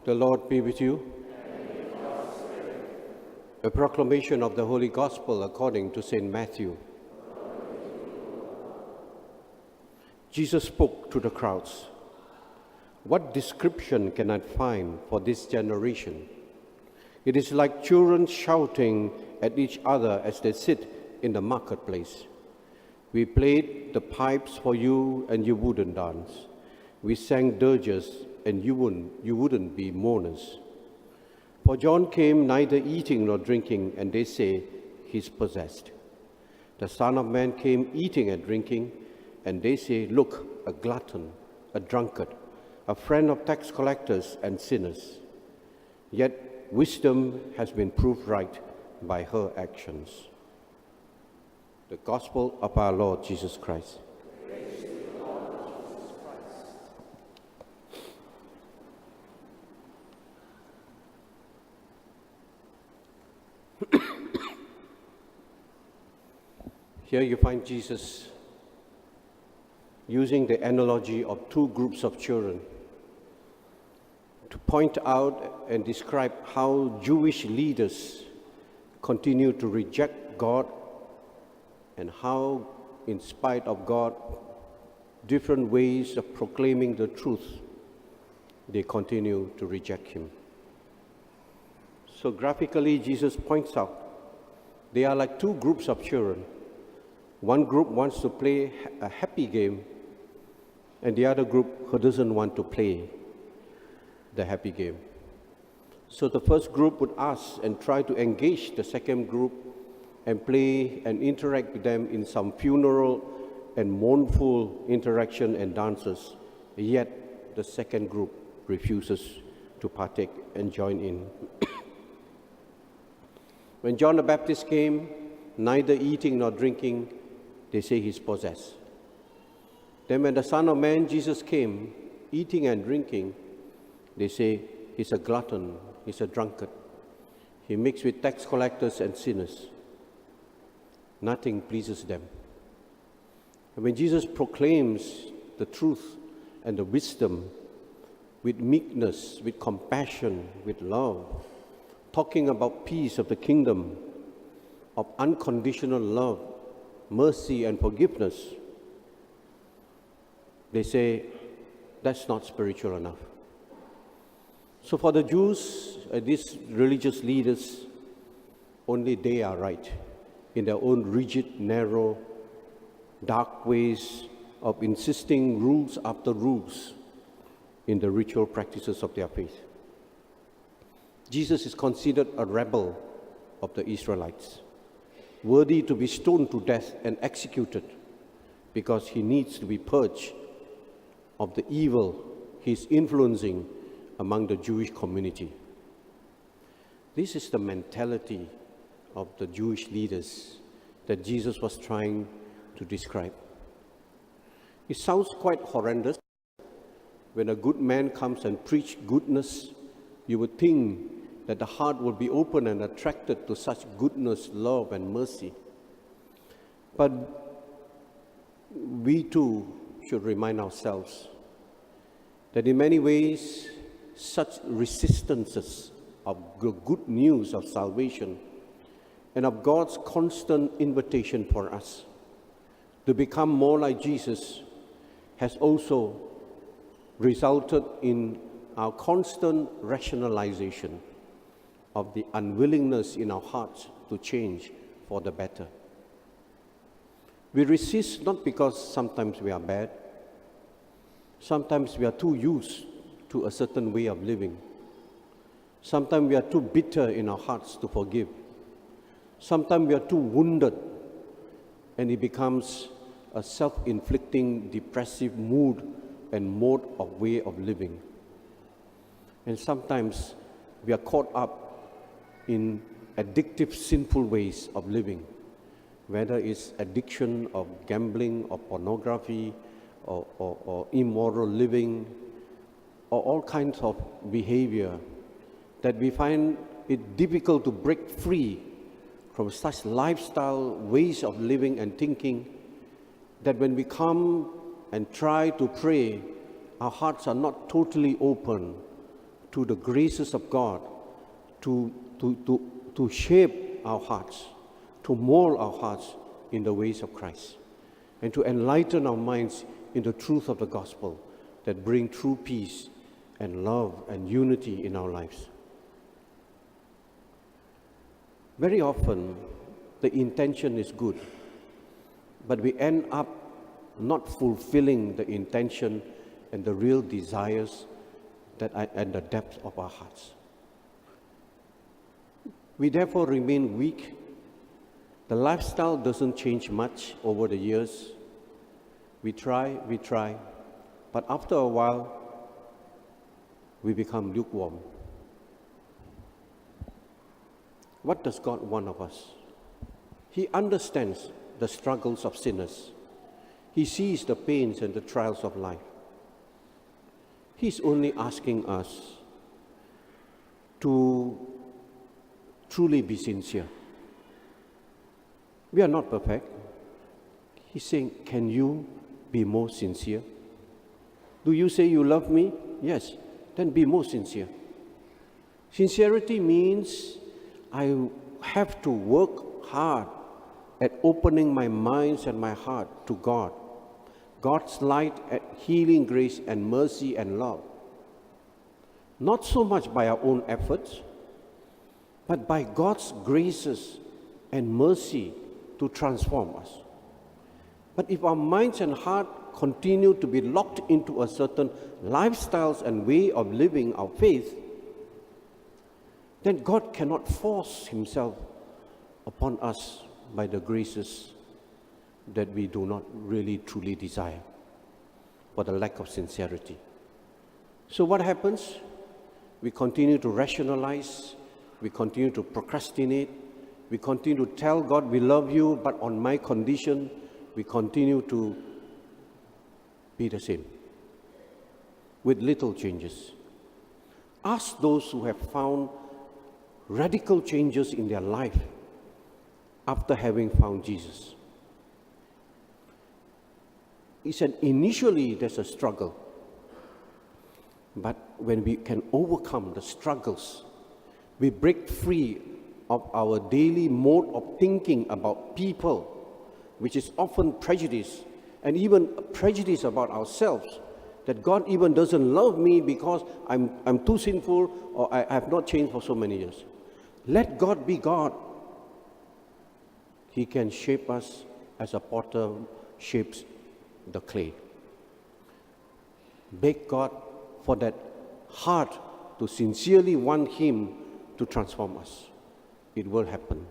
The Lord be with you. A proclamation of the Holy Gospel according to St. Matthew. Jesus spoke to the crowds. What description can I find for this generation? It is like children shouting at each other as they sit in the marketplace. We played the pipes for you and you wouldn't dance. We sang dirges and you wouldn't be mourners. For John came neither eating nor drinking, and they say he's possessed. The Son of Man came eating and drinking, and they say, look, a glutton, a drunkard, a friend of tax collectors and sinners. Yet wisdom has been proved right by her actions. The Gospel of our Lord Jesus Christ. Praise to you, Lord Jesus Christ. Here you find Jesus using the analogy of two groups of children to point out and describe how Jewish leaders continue to reject God and how, in spite of God, different ways of proclaiming the truth, they continue to reject Him. So graphically, Jesus points out they are like two groups of children. One group wants to play a happy game, and the other group who doesn't want to play the happy game. So the first group would ask and try to engage the second group and play and interact with them in some funeral and mournful interaction and dances. Yet the second group refuses to partake and join in. When John the Baptist came, neither eating nor drinking, they say he's possessed. Then when the Son of Man, Jesus, came, eating and drinking, they say he's a glutton, he's a drunkard. He mixed with tax collectors and sinners. Nothing pleases them. And when Jesus proclaims the truth and the wisdom with meekness, with compassion, with love, talking about peace of the kingdom, of unconditional love, mercy and forgiveness, they say that's not spiritual enough. So for the Jews, these religious leaders, only they are right in their own rigid, narrow, dark ways of insisting rules after rules in the ritual practices of their faith. Jesus is considered a rebel of the Israelites, worthy to be stoned to death and executed because he needs to be purged of the evil he's influencing among the Jewish community. This is the mentality of the Jewish leaders that Jesus was trying to describe. It sounds quite horrendous. When a good man comes and preaches goodness, you would think that the heart would be open and attracted to such goodness, love, and mercy. But we too should remind ourselves that in many ways, such resistances of the good news of salvation and of God's constant invitation for us to become more like Jesus has also resulted in our constant rationalization of the unwillingness in our hearts to change for the better. We resist not because sometimes we are bad, sometimes we are too used to a certain way of living. Sometimes we are too bitter in our hearts to forgive. Sometimes we are too wounded, and it becomes a self-inflicting depressive mood and mode of way of living. And sometimes we are caught up in addictive, sinful ways of living, whether it's addiction of gambling or pornography or immoral living, or all kinds of behavior that we find it difficult to break free from such lifestyle ways of living and thinking, that when we come and try to pray, our hearts are not totally open to the graces of God to shape our hearts, to mold our hearts in the ways of Christ, and to enlighten our minds in the truth of the gospel that bring true peace and love and unity in our lives. Very often, the intention is good, but we end up not fulfilling the intention and the real desires that are at the depth of our hearts. We therefore remain weak. The lifestyle doesn't change much over the years. We try, but after a while, we become lukewarm. What does God want of us? He understands the struggles of sinners. He sees the pains and the trials of life. He's only asking us to truly be sincere. We are not perfect. He's saying, can you be more sincere? Do you say you love me? Yes. Then be more sincere. Sincerity means I have to work hard at opening my mind and my heart to God. God's light, healing grace and mercy and love. Not so much by our own efforts, but by God's graces and mercy to transform us. But if our minds and heart continue to be locked into a certain lifestyles and way of living our faith, then God cannot force himself upon us by the graces that we do not really truly desire for the lack of sincerity. So what happens? We continue to rationalize, we continue to procrastinate, we continue to tell God we love you, but on my condition, we continue to be the same, with little changes. Ask those who have found radical changes in their life after having found Jesus. He said initially there's a struggle, but when we can overcome the struggles, we break free of our daily mode of thinking about people, which is often prejudice, and even prejudice about ourselves, that God even doesn't love me because I'm too sinful or I have not changed for so many years. Let God be God. He can shape us as a potter shapes the clay. Beg God for that heart to sincerely want Him to transform us. It will happen.